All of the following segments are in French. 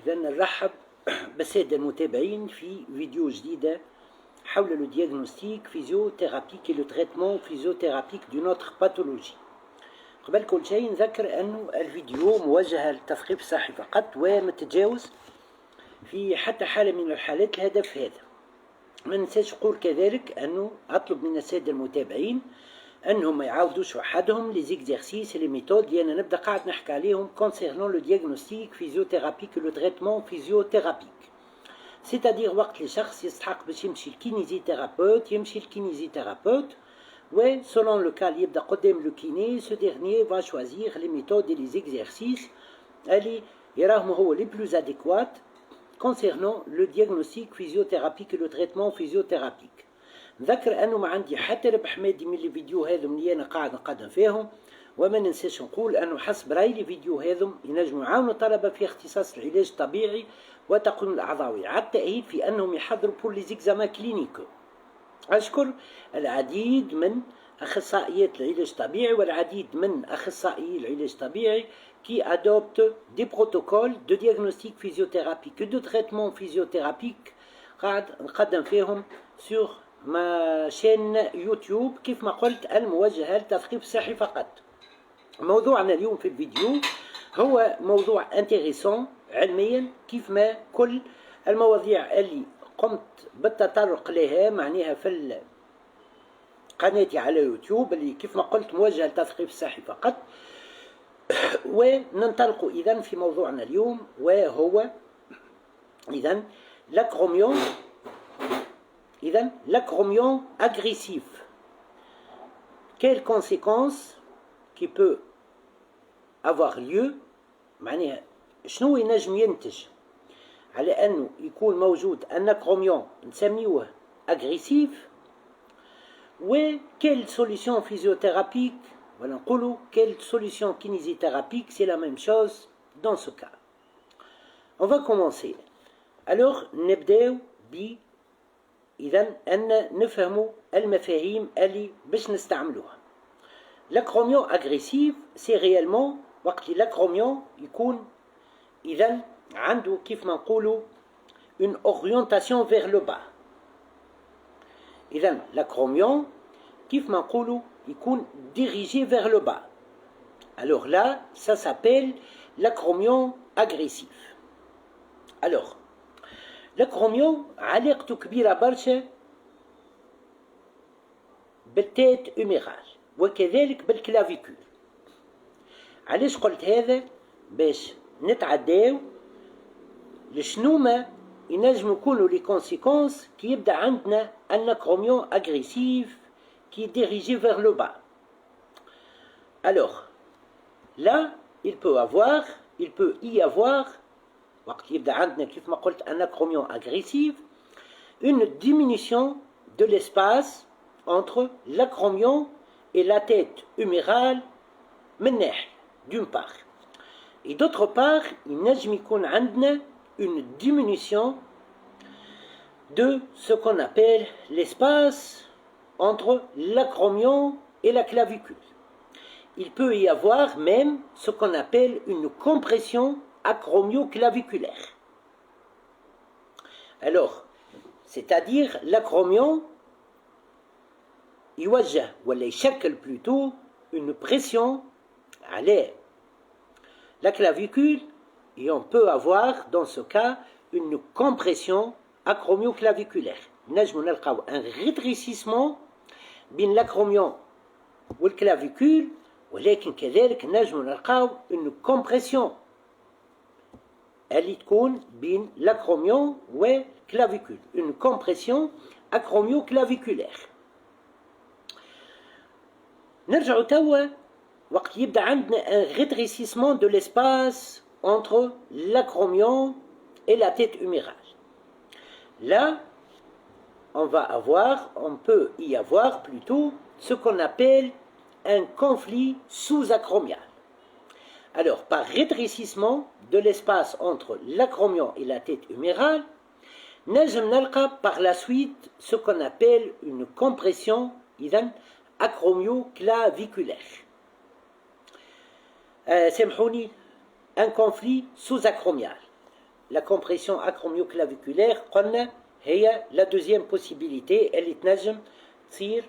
إذا نرحب بالسادة المتابعين في فيديو جديدة حول لو دياغنوستيك فيزيوثيرابيك لو تريتمون فيزيوثيرابيك دو نوتر باثولوجي. قبل كل شيء نذكر أنه الفيديو موجه للتثقيف الصحي فقط ومتجاوز في حتى حالة من الحالات الهدف هذا. ما ننساش نقول كذلك أنه أطلب من السادة المتابعين أنهم ما يعاودوش وحدهم لي زيكزارسيس لي ميثود اللي أنا نبدأ قاعد نحكي عليهم كونسيرنون لو دياغنوستيك فيزيوثيرابيك لو تريتمون فيزيوثيرابيك. سيتادير وقت اللي شخص يستحق باش يمشي للكينيزيثيرابوت يمشي للكينيزيثيرابوت و سولون لو كال يبدا قدام لو كيني سو ديرنيي فا شوازير لي ميثود لي زيكزارسيس اللي يراهم هو لي بلوز اديكوات concernant le diagnostic physiothérapique et le traitement physiothérapique. نذكر انه ما عندي حتى ربح مادي من الفيديو هذم اللي انا قاعد نقدم فيهم، وما ننساش نقول انه حسب رايي الفيديو هذم ينجموا يعاونوا الطلبه في اختصاص العلاج الطبيعي وتقويم الاعضاوي على التاهيل في انهم يحضروا بور لي زيكزامان كلينيكو. اشكر العديد من اخصائيات العلاج الطبيعي والعديد من اخصائيي العلاج الطبيعي qui adoptent des protocoles de diagnostic physiothérapique et de traitement physiothérapique قاعد نقدم فيهم sur ما شين يوتيوب كيف ما قلت الموجهة للتثقيف الصحي فقط. موضوعنا اليوم في الفيديو هو موضوع انتريسون علميا كيف ما كل المواضيع اللي قمت بالتطرق لها معناها في قناتي على يوتيوب اللي كيف ما قلت موجهة للتثقيف الصحي فقط. وننطلق إذن في موضوعنا اليوم وهو إذن l'acromion agressif. Quelles conséquences qui peut avoir lieu معناها شنو ينجم ينتج على أنه يكون موجود الأكروميون نسميوه أغريسيف و quelle solution physiothérapique. Voilà, quelle solution kinésithérapique, c'est la même chose dans ce cas. On va commencer. Alors, نبداو ب إذن أن نفهموا المفاهيم اللي باش نستعملوها. L'acromion agressif, c'est réellement وقت l'acromion يكون إذن عنده كيف ما نقولوا une orientation vers le bas. إذن l'acromion كيف ما نقولوا يكون dirigé vers le bas. Alors là, ça s'appelle l'acromion agressif. Alors, l'acromion علاقته كبيرة برشا بالتيت هيوميرال وكذلك بالكلافيكول. علاش قلت هذا؟ باش نتعداو لشنو ما ينجم يكونوا لي كونسيكونس كي يبدا عندنا ان acromion agressif qui est dirigé vers le bas. Alors, là, il peut y avoir, وقت يبدأ عندنا كيف ما قلت un acromion agressif, une diminution de l'espace entre l'acromion et la tête humérale من ناحية, d'une part. Et d'autre part, il نجم يكون عندنا une diminution de ce qu'on appelle l'espace entre l'acromion et la clavicule. Il peut y avoir même ce qu'on appelle une compression acromio-claviculaire. Alors, c'est-à-dire l'acromion يوجه ولا يشكل plutôt une pression على la clavicule et on peut avoir dans ce cas une compression acromio-claviculaire. نجم نلقاو un rétrécissement بين l'acromion والclavicule ولكن كذلك نجم نلقاو une compression اللي تكون بين l'acromion والclavicule, une compression acromio-claviculaire. نرجعوا توا وقت يبدا عندنا un rétrécissement de l'espace entre l'acromion et la tête humérale. Là, on peut y avoir plutôt ce qu'on appelle un conflit sous-acromial. Alors, par rétrécissement de l'espace entre l'acromion et la tête humérale, نجم نلقى par la suite ce qu'on appelle une compression acromio-claviculaire. سامحوني, un conflit sous-acromial. la compression acromioclaviculaire قلنا هي la deuxième possibilité اللي تنجم تصير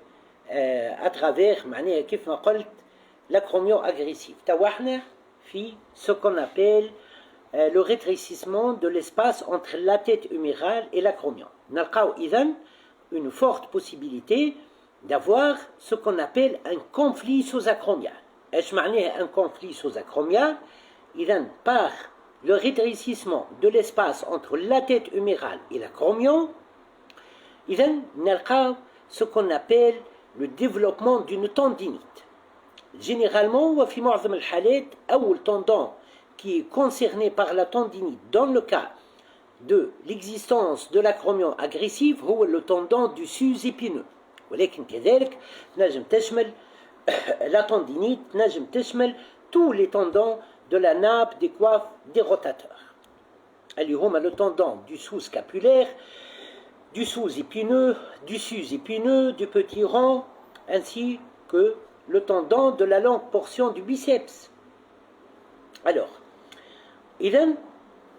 à travers معناها كيف ما قلت l'acromio agressif. توا احنا في ce qu'on appelle le rétrécissement de l'espace entre la tête humérale et l'acromion. نلقاو إذن une forte possibilité d'avoir ce qu'on appelle un conflit sous-acromial. ايش معناه un conflit sous-acromial؟ إذن par le rétrécissement de l'espace entre la tête humérale et l'acromion, إذن نلقاو ce qu'on appelle le développement d'une tendinite. Généralement, وفي معظم الحالات أول tendon qui est concerné par la tendinite dans le cas de l'existence de l'acromion agressive هو le tendon du sus épineux. ولكن كذلك نجم تشمل la tendinite نجم تشمل tous les tendons de la nappe des coiffes des rotateurs. اللي هما le tendon du sous-scapulaire, du sous-épineux, du sus-épineux, du petit rond, ainsi que le tendon de la longue portion du biceps. Alors, إذن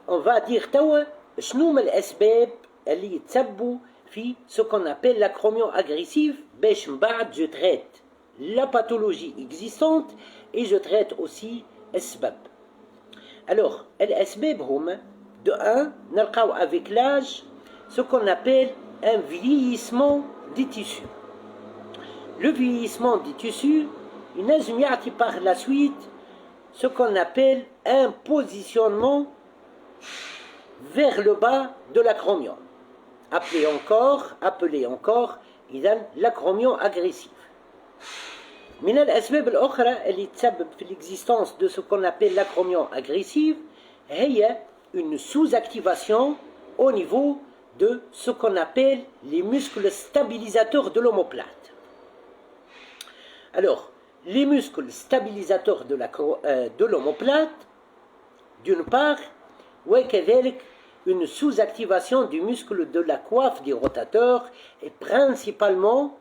on va dire توا شنو من الأسباب اللي يتسببوا في ce qu'on appelle l'acromion agressive باش من بعد je traite la pathologie existante et je traite aussi السبب. Alors, الأسباب هما de 1 نلقاو avec l'âge ce qu'on appelle un vieillissement des tissus. Le vieillissement des tissus, il نجم يعطي par la suite ce qu'on appelle un positionnement vers le bas de l'acromion. Appelé encore l'acromion agressif. من الأسباب الأخرى اللي تسبب في l'existence de ce qu'on appelle l'acromion agressive هي une sous-activation au niveau de ce qu'on appelle les muscles stabilisateurs de l'omoplate. Alors, les muscles stabilisateurs de l'omoplate, d'une part, وكذلك une sous-activation du muscle de la coiffe des rotateurs et principalement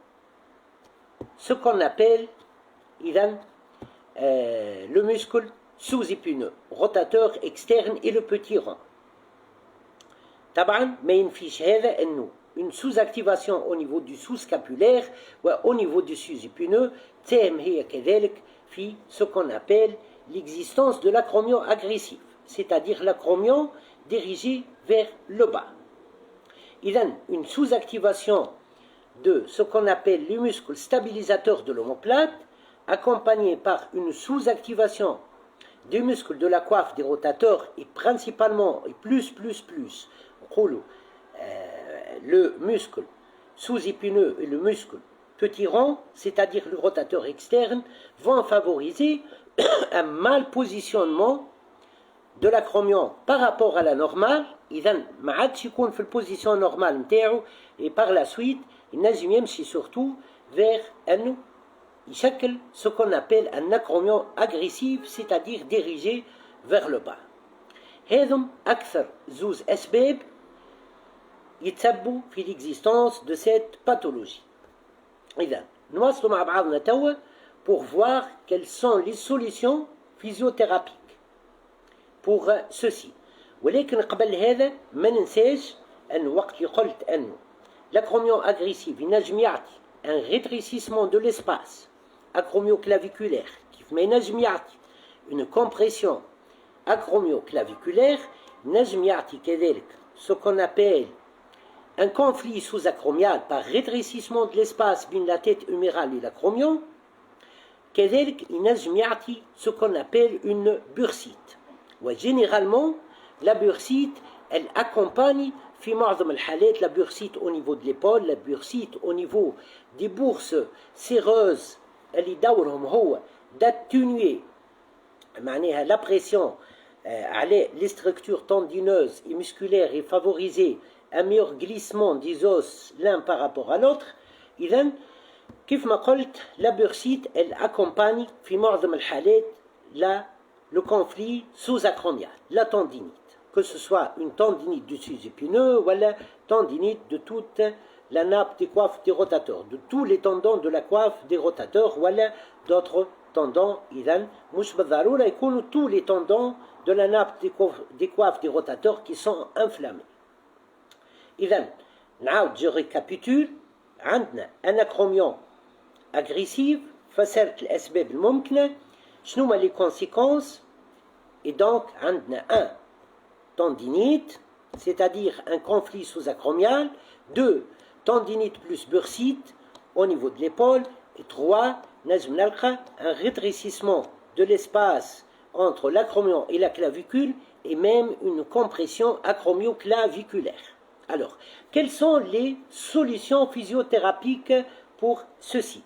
ce qu'on appelle le muscle sous-épineux, rotateur externe et le petit rond. طبعا ما ينفيش هذا انه une sous-activation au niveau du sous-scapulaire ou au niveau du sous-épineux تساهم هي كذلك في ce qu'on appelle l'existence de l'acromion agressif, c'est-à-dire l'acromion dirigé vers le bas. إذن une sous-activation de ce qu'on appelle le muscle stabilisateur de l'omoplate accompagnée par une sous-activation des muscles de la coiffe des rotateurs et principalement et plus le muscle sous-épineux et le muscle petit rond, c'est-à-dire le rotateur externe, vont favoriser un mal positionnement de l'acromion par rapport à la normale. إذن ما عادش يكون في البوزيشن نورمال نتاعو et par la suite ينجم يمشي surtout vers أنه يشكل ce qu'on appelle un acromion agressif, c'est-à-dire dirigé vers le bas. هذم أكثر زوز أسباب يتسببوا في l'existence de cette pathologie. إذا نواصلوا مع بعضنا توا pour voir quelles sont les solutions physiothérapiques pour ceci. ولكن قبل هذا ما ننساش أن وقت اللي قلت أنه l'acromion agressif ينجم يعطي un rétrécissement de l'espace acromioclaviculaire كيف ما ينجم يعطي une compression acromioclaviculaire ينجم يعطي كذلك ce qu'on appelle un conflit sous-acromial par rétrécissement de l'espace بين la tête humérale et l'acromion. كذلك ينجم يعطي ce qu'on appelle une bursite. وgénéralement la bursite elle accompagne في معظم الحالات la bursite au niveau de l'épaule, la bursite au niveau des bourses séreuses اللي دورهم هو d'atténuer معناها la pression على les structures tendineuses et musculaires et favoriser un meilleur glissement des os l'un par rapport à l'autre. إذن كيف ما قلت la bursite elle accompagne في معظم الحالات le conflit sous-acromial, la tendinite, que ce soit une tendinite du sus-épineux ou la tendinite de toute la nappe des coiffes des rotateurs, de tous les tendons de la coiffe des rotateurs ou d'autres tendons. إذن مش بالضرورة يكونوا tous les tendons de la nappe des coiffes des rotateurs qui sont inflammés. إذن نعاود je récapitule. عندنا anacromion agressive فسرت الأسباب الممكنة شنو هما les conséquences. Et donc عندنا un tendinite, c'est-à-dire un conflit sous-acromial, 2 tendinite plus bursite au niveau de l'épaule, et 3 نجم نلقى un rétrécissement de l'espace entre l'acromion et la clavicule et même une compression acromio-claviculaire. Alors, quelles sont les solutions physiothérapiques pour ceci?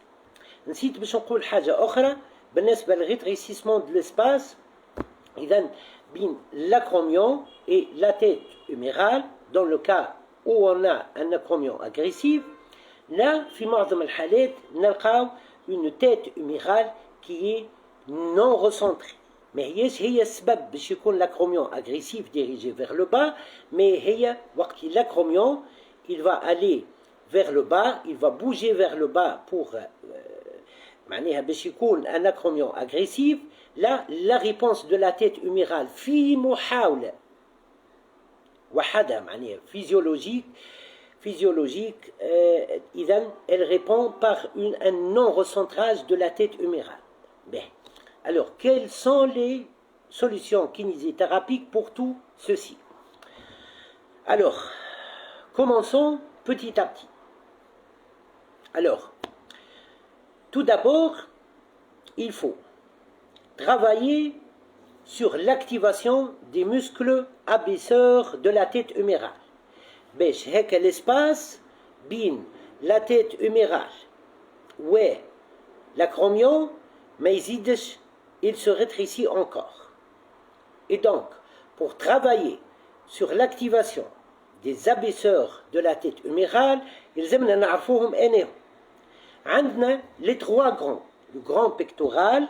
نسيت باش نقول حاجة أخرى بالنسبة للريتريسيسمون de l'espace. إذن بين l'acromion et la tête humérale, dans le cas où on a un acromion agressif, là, في معظم الحالات نلقاو une tête humérale qui est non recentrée. ما هي السبب باش يكون l'acromion agressif dirigé vers le bas, mais هي وقت l'acromion il va aller vers le bas, il va bouger vers le bas pour معناها باش يكون un acromion agressif. Là, la réponse de la tête humérale في محاولة وحدها معناها physiologique إذن elle répond par un non-recentrage de la tête humérale. Bien. Alors, quelles sont les solutions kinésithérapiques pour tout ceci? Alors, commençons petit à petit. Alors, tout d'abord, il faut travailler sur l'activation des muscles abaisseurs de la tête humérale. باش هكا l'espace بين la tête humérale و l'acromion ما يزيدش, il se rétrécit encore. Et donc, pour travailler sur l'activation des abaisseurs de la tête humérale, يلزمنا نعرفوهم انهم. عندنا les 3 grands, le grand pectoral,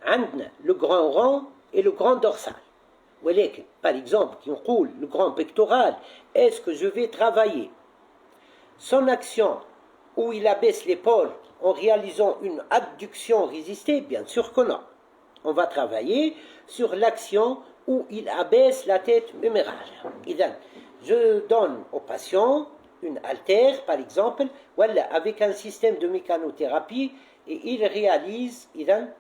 عندنا le grand rond et le grand dorsal. ولكن, par exemple, qui نقول le grand pectoral, est-ce que je vais travailler son action où il abaisse l'épaule en réalisant une adduction résistée? Bien sûr que non. On va travailler sur l'action où il abaisse la tête humérale. Je donne au patient une haltère, par exemple, voilà, avec un système de mécanothérapie, et il réalise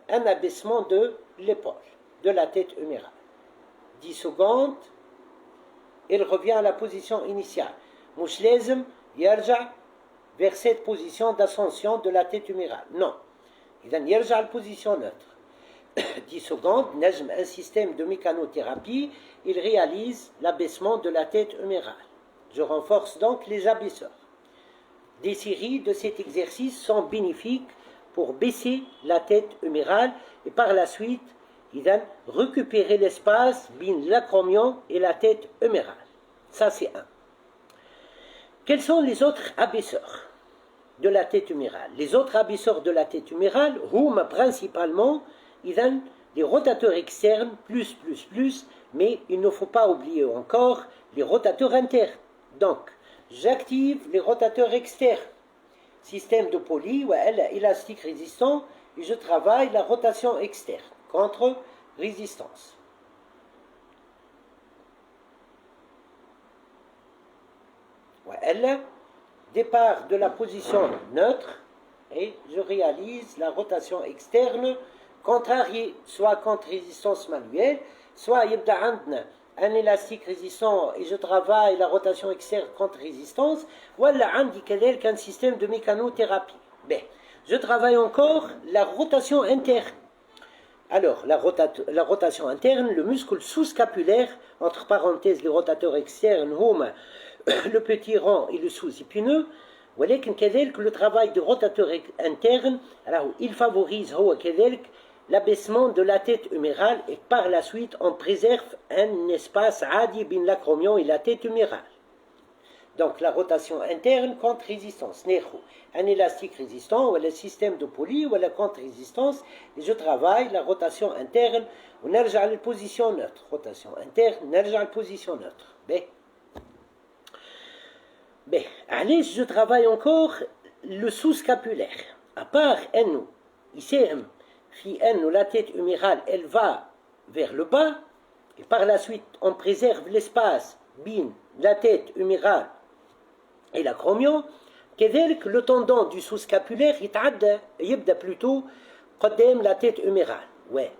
un abaissement de l'épaule, de la tête humérale. 10 secondes, il revient à la position initiale. مش لازم يرجع vers cette position d'ascension de la tête humérale. Non. إذن يرجع à la position neutre. 10 secondes, نجم un système de mécanothérapie, il réalise l'abaissement de la tête humérale. Je renforce donc les abaisseurs. Des séries de cet exercice sont bénéfiques pour baisser la tête humérale et par la suite, récupérer l'espace entre l'acromion et la tête humérale. Ça, c'est un. Quels sont les autres abaisseurs de la tête humérale? Les autres abaisseurs de la tête humérale, principalement, les rotateurs externes, plus, mais il ne faut pas oublier encore les rotateurs internes. Donc, j'active les rotateurs externes. Système de poly ou élastique résistant, et je travaille la rotation externe contre résistance. Départ de la position neutre et je réalise la rotation externe contrariée, soit contre résistance manuelle, soit يبدأ عندنا un élastique résistant et je travaille la rotation externe contre résistance, ولا عندي كذلك un système de mécanothérapie. Ben, je travaille encore la rotation interne. Alors, la rotation interne, le muscle sous-scapulaire, entre parenthèses les rotateurs externes, le petit rond et le sous-épineux, ولكن كذلك le travail de rotateur interne, alors il favorise l'abaissement de la tête humérale et par la suite on préserve un espace عادي بين l'acromion et la tête humérale. Donc la rotation interne contre résistance. Un élastique résistant ou le système de poly ou la contre résistance et je travaille la rotation interne ou نرجع à la position neutre. Rotation interne, نرجع à la position neutre. علاش je travaille encore le sous-scapulaire. À part يساهم في أنه la tête humérale elle va vers le bas, et par la suite on préserve l'espace bin la tête humérale et l'acromion, كذلك le tendon du sous-scapulaire يبدأ plutôt قدام la tête humérale. Ouais.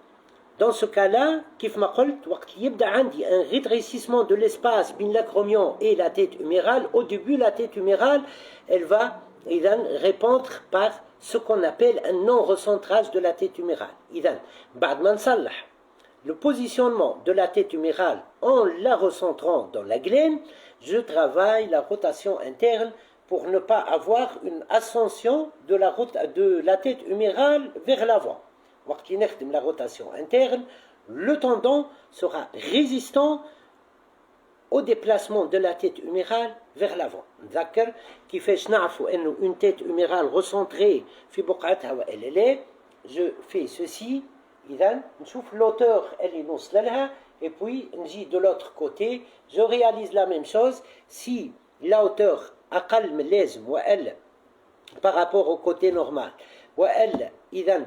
Dans ce cas-là, كيف ما قلت وقت يبدأ عندي un rétrécissement de l'espace بين l'acromion et la tête humérale, au début la tête humérale elle va répondre par ce qu'on appelle un non-recentrage de la tête humérale. إذن بعد ما نصلح le positionnement de la tête humérale en la recentrant dans la glène, je travaille la rotation interne pour ne pas avoir une ascension de la tête humérale vers l'avant. وقت اللي نخدم la rotation interne, le tendon sera résistant au déplacement de la tête humérale vers l'avant. نذكر كيفاش نعرفوا انه une tête humérale recentrée في بقعتها وإلا je fais ceci. إذن نشوف l'auteur اللي نوصل لها et puis نجي de l'autre côté, je réalise la même chose si la hauteur أقل من اللازم وإلا par rapport au côté normal وإلا إذن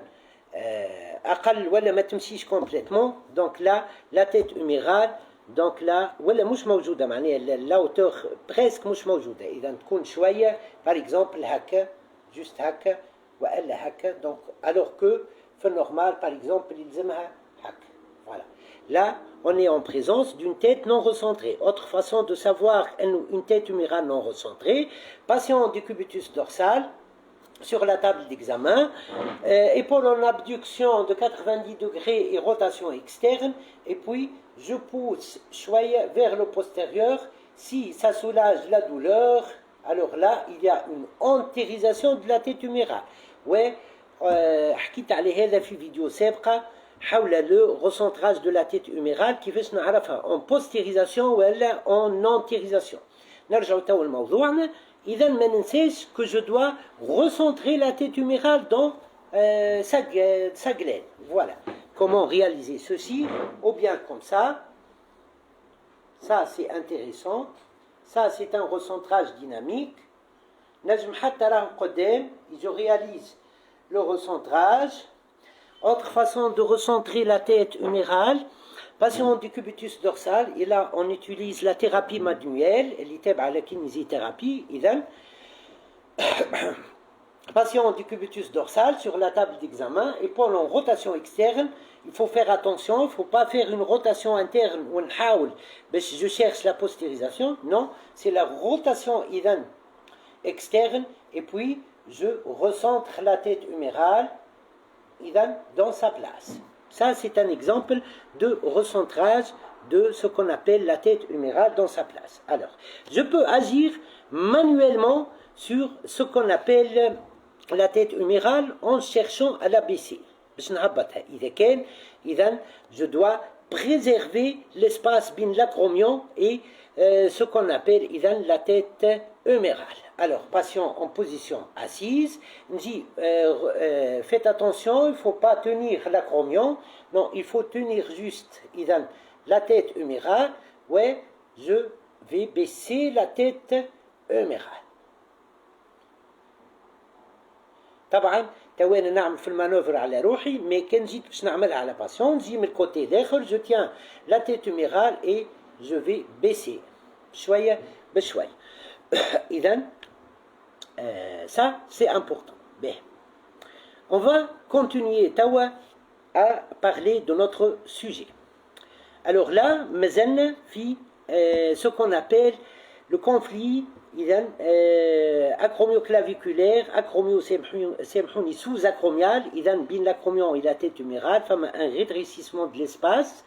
أقل ولا ما تمشيش complètement, donc là la tête humérale donc là ولا مش موجودة معناها la hauteur presque مش موجودة. إذن تكون شوية par exemple هكا juste هكا وإلا هكا, donc alors que في normal par exemple يلزمها هكا. Voilà. Là on est en présence d'une tête non recentrée. Autre façon de savoir une tête humérale non recentrée, patient du cubitus dorsal sur la table d'examen, épaule en abduction de 90 degrés et rotation externe, et puis je pousse شوية vers le postérieur. Si ça soulage la douleur, alors là il y a une entérisation de la tête humérale. Ouais, حكيت على هذا في فيديو سابقة حول le recentrage de la tête humérale كيفاش نعرفها en postérisation ولا en entérisation. نرجع توا لموضوعنا. إذا ما ننساش que je dois recentrer la tête humérale dans sa glène. Voilà. Comment réaliser ceci? Ou bien comme ça. Ça c'est intéressant. Ça c'est un recentrage dynamique. نجم حتى راه قدام. Je réalise le recentrage. Autre façon de recentrer la tête humérale, patient du cubitus dorsal, et là on utilise la thérapie manuelle, اللي تابعة la kinésithérapie. إذن patient du cubitus dorsal sur la table d'examen, épaule en rotation externe. Il faut faire attention, il ne faut pas faire une rotation interne ou نحاول باش je cherche la postérisation. Non, c'est la rotation إذن externe, et puis je recentre la tête humérale dans sa place. Ça c'est un exemple de recentrage de ce qu'on appelle la tête humérale dans sa place. Alors, je peux agir manuellement sur ce qu'on appelle la tête humérale en cherchant à la baisser. Je dois préserver l'espace bin l'acromion et ce qu'on appelle la tête humérale. Alors, patient en position assise, on dit faites attention, il ne faut pas tenir l'acromion, non, il faut tenir juste la tête humérale. Ouais, je vais baisser la tête humérale. طبعا تواني نعمل في المانوفر على روحي, mais كان جيت باش نعملها على باسيون نجي من الكوتي داخل, je tiens la tête humérale et je vais baisser شوية بشوية. إذن ça c'est important. Bien. On va continuer توا à parler de notre sujet. Alors là مازلنا في ce qu'on appelle le conflit إذن acromioclaviculaire, acromio sous-acromial, إذن بين l'acromion et la tête humérale, فما un rétrécissement de l'espace.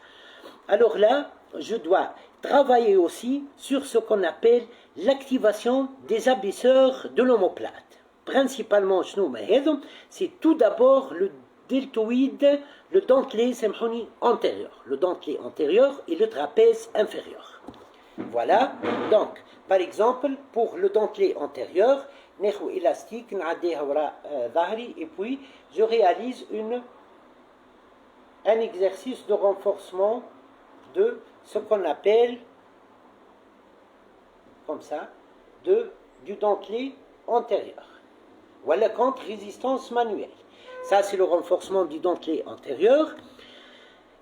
Alors là, je dois travailler aussi sur ce qu'on appelle l'activation des abaisseurs de l'omoplate. Principalement, c'est tout d'abord le deltoïde, le dentelé antérieur. Le dentelé antérieur et le trapèze inférieur. Voilà, donc, par exemple, pour le dentelé antérieur, ناخذ élastique, نعديها وراء ظهري, et puis je réalise un exercice de renforcement de ce qu'on appelle, comme ça, du dentelé antérieur. Voilà contre résistance manuelle. Ça, c'est le renforcement du dentelé antérieur.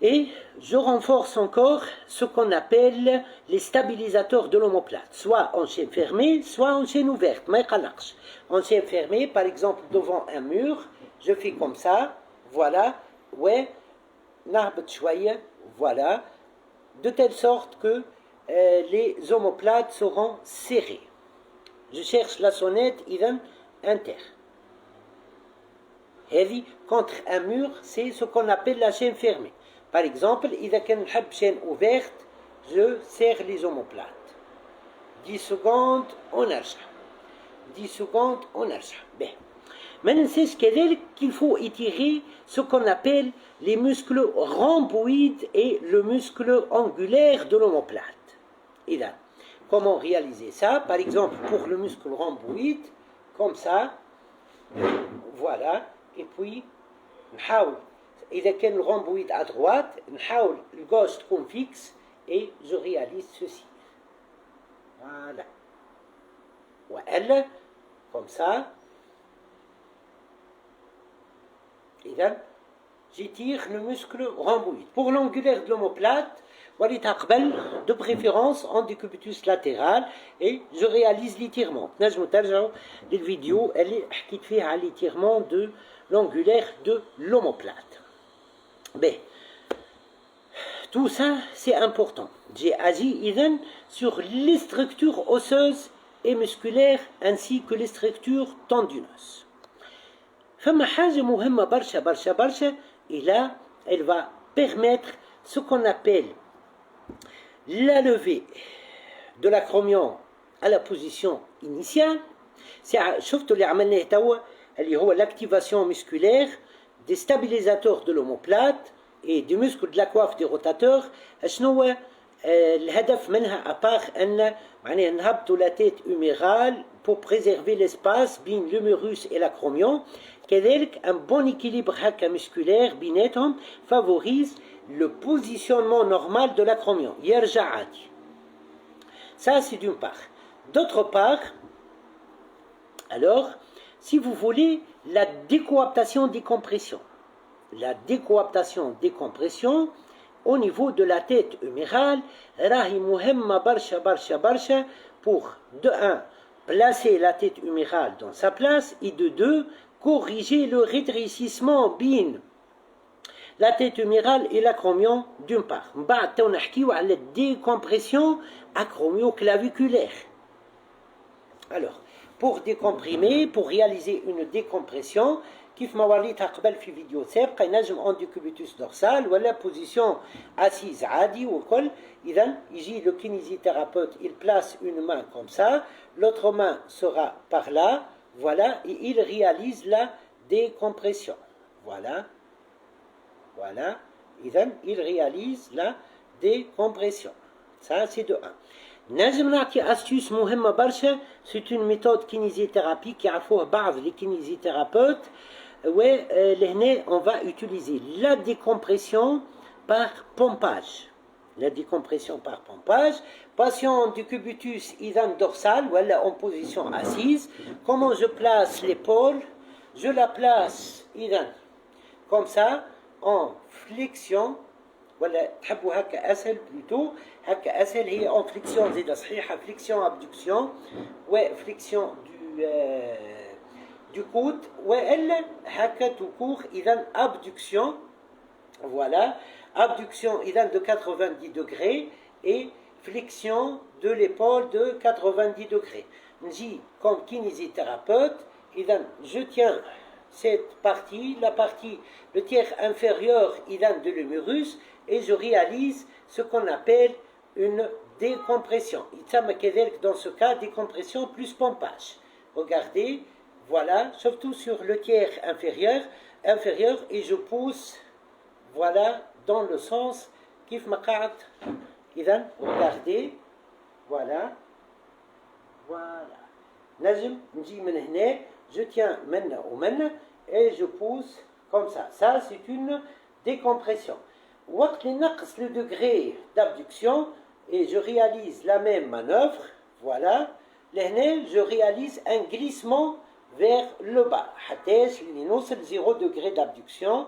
Et je renforce encore ce qu'on appelle les stabilisateurs de l'omoplate, soit en chaîne fermée, soit en chaîne ouverte. En chaîne fermée, par exemple devant un mur, je fais comme ça, voilà, ouais, voilà, de telle sorte que les omoplates seront serrées. Je cherche la sonnette, inter. هذه contre un mur, c'est ce qu'on appelle la chaîne fermée. Par exemple, إذا كان نحب chaîne ouverte, je serre les omoplates. 10 secondes, ونرجع. 10 secondes, ونرجع. Bien. ما ننساش كذلك qu'il faut étirer ce qu'on appelle les muscles rhomboïdes et le muscle angulaire de l'omoplate. Et là, comment réaliser ça? Par exemple, pour le muscle rhomboïde, comme ça, voilà. Et puis نحاول إذا كان le rhomboïde à droite نحاول الgauche تكون fixe et je réalise ceci. Voilà. وإلا comme ça. إذا j'étire le muscle rhomboïde. Pour l'angulaire de l'omoplate, de préférence en décubitus latéral et je réalise l'étirement. نجموا ترجعوا للفيديو اللي حكيت فيه على l'étirement de l'angulaire de l'omoplate. Ben, tout ça c'est important. J'ai agi sur les structures osseuses et musculaires ainsi que les structures tendineuses. فما حاجة مهمة برشا et là elle va permettre ce qu'on appelle la levée de l'acromion à la position initiale. شفتوا اللي عملناه توا اللي هو l'activation musculaire des stabilisateurs de l'omoplate et du muscle de la coiffe des rotateurs. شنو هو الهدف منها apart ان معناها نهبطوا la tête humérale pour préserver l'espace بين l'humérus et l'acromion. كذلك un bon équilibre هكا musculaire بيناتهم favorise le positionnement normal de l'acromion. يرجع عادي. Ça c'est d'une part. D'autre part, alors, si vous voulez, la décoaptation-décompression. La décoaptation-décompression au niveau de la tête humérale, راهي مهمة برشا pour de 1 placer la tête humérale dans sa place et de 2 corriger le rétrécissement بين la tête humérale et l'acromion d'une part. بعد تو نحكيو على la décompression acromio-claviculaire. Alors, pour décomprimer, pour réaliser une décompression, كيف ما وريتها قبل في فيديو سابق ينجم en décubitus dorsal ولا position assise عادي والكل. إذا يجي le kinésithérapeute, il place une main comme ça, l'autre main sera par là, voilà, et il réalise la décompression. Voilà. Voilà. إذا il réalise la décompression. Ça c'est de 1. نجم نعطي astuce مهمة برشا. C'est une méthode kinésithérapie يعرفوها بعض les kinésithérapeutes. لهنا on va utiliser la décompression par pompage. La décompression par pompage. Patient du cubitus dorsal ou en position assise. Comment je place l'épaule? Je la place comme ça en flexion. ولا تحبوا هكا اسهل بلوتو هكا اسهل هي en flexion زيد صحيحه flexion abduction وفليكسيون du coude والا هكا tout court اذا abduction. Voilà, abduction de 90 degrés et flexion de l'épaule de 90 degrés. نجي comme kinésithérapeute, je tiens cette partie, le tiers inférieur de l'humérus, et je réalise ce qu'on appelle une décompression. Dans ce cas, décompression plus pompage. Regardez, voilà, surtout sur le tiers inférieur, et je pousse, voilà, dans le sens كيف ما قعد. regardez, voilà, نجم نجي من هنا, je tiens منا ومنا et je pousse comme ça. Ça c'est une décompression. وقت اللي نقص le degré d'abduction et je réalise la même manœuvre, voilà, لهنا je réalise un glissement vers le bas حتىش اللي نوصل 0 degré d'abduction.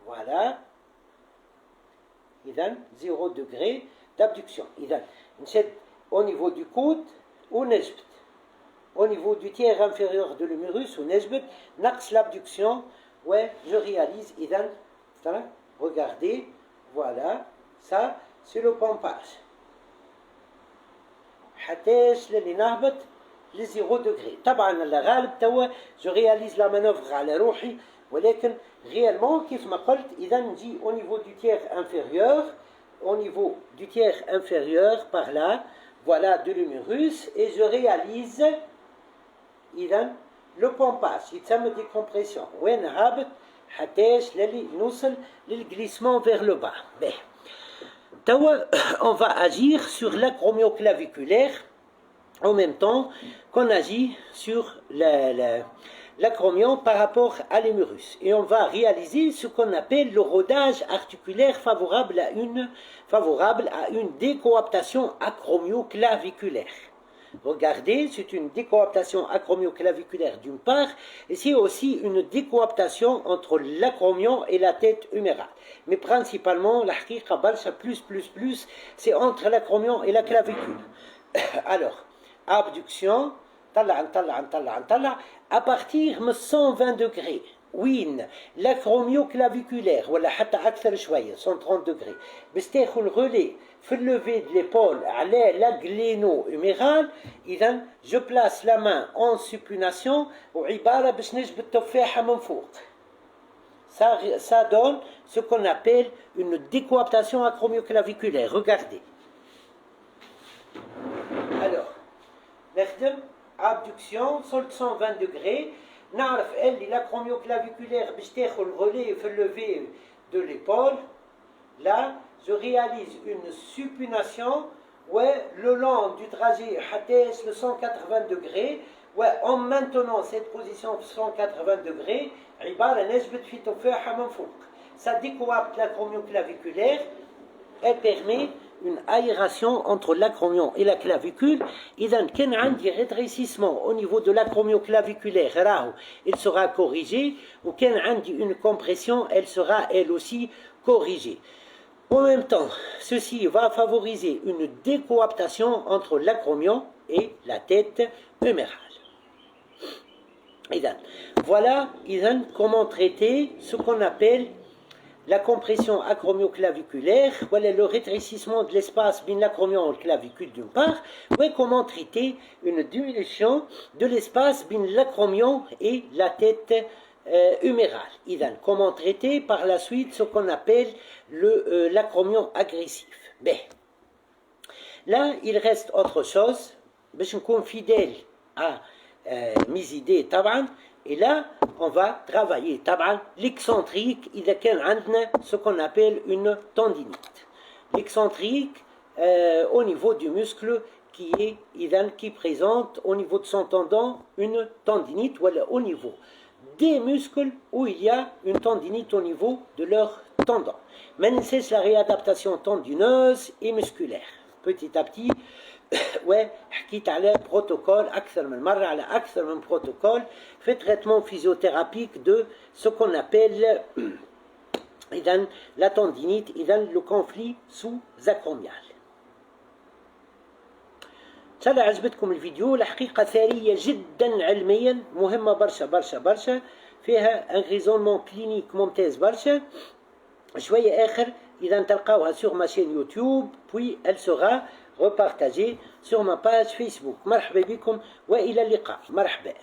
Voilà. إذا 0 degré d'abduction. إذا نشد au niveau du coude ونجبد. Au niveau du tiers inférieur de l'humérus ونجبد نقص l'abduction. Ouais, je réalise. إذا regardez, voilà, ça c'est le pompage. حتىش للي نهبط ل 0 degré. طبعا الغالب توا je réalise la manœuvre على روحي ولكن réellement كيف ما قلت إذا نجي au niveau du tiers inférieur, au niveau du tiers inférieur par là, voilà de l'humérus et je réalise إذا le pompage يتسمى décompression. وين هابط حتىش للي نوصل للglissement vers le bas. باهي. On va agir sur l'acromioclaviculaire en même temps qu'on agit sur l'acromion par rapport à l'humérus. Et on va réaliser ce qu'on appelle le rodage articulaire favorable à une décoaptation acromioclaviculaire. Regardez, c'est une décoaptation acromioclaviculaire d'une part, et c'est aussi une décoaptation entre l'acromion et la tête humérale. Mais principalement, la haqiqa balcha plus, c'est entre l'acromion et la clavicule. Alors, abduction, à partir de 120 degrés. وين l'acromioclaviculaire ولا حتى أكثر شوية 130 degrés باش تاخذ الرولي في اللوفي de l'épaule على la gléno-humérale. إذا je place la main en supination وعبارة باش نجبد التفاحة من فوق. Ça donne ce qu'on appelle une décoaptation acromioclaviculaire. Regardez. Alors, نخدم abduction 120 degrés. نعرف اللي l'acromioclaviculaire باش تاخذ الرولي في اللevée de l'épaule. Là, je réalise une supination le long du trajet حتى le 180 degrés. En maintenant cette position 180 degrés, عبارة نجبد في تفاحة من فوق. Ça décoapte l'acromioclaviculaire. Elle permet une aération entre l'acromion et la clavicule. إذا كان عندي rétrécissement au niveau de l'acromioclaviculaire راهو il sera corrigé, وكان عندي une compression elle sera elle aussi corrigée. En même temps, ceci va favoriser une décoaptation entre l'acromion et la tête humérale. Voilà comment traiter ce qu'on appelle la compression acromioclaviculaire, voilà le rétrécissement de l'espace bin l'acromion et le clavicule d'une part, ou comment traiter une diminution de l'espace bin l'acromion et la tête humérale. Comment traiter par la suite ce qu'on appelle l'acromion agressif. Ben, là, il reste autre chose, je suis fidèle à mes idées, taban. Et là, on va travailler l'excentrique, il y a ce qu'on appelle une tendinite. L'excentrique au niveau du muscle qui présente au niveau de son tendon une tendinite, ou au niveau des muscles où il y a une tendinite au niveau de leur tendon. Maintenant, c'est la réadaptation tendineuse et musculaire. Petit à petit, حكيت على protocole أكثر من مرة على أكثر من protocole في traitement physiothérapique de ce qu'on appelle la tendinite, le conflit sous-acromial. إن شاء الله عجبتكم الفيديو. الحقيقة ثرية جدا علميا مهمة برشا فيها un raisonnement clinique ممتاز برشا. شوية آخر إذا تلقاوها sur ma chaîne YouTube, puis elle sera repartagée sur ma page Facebook. مرحبا بكم وإلى اللقاء. مرحبا.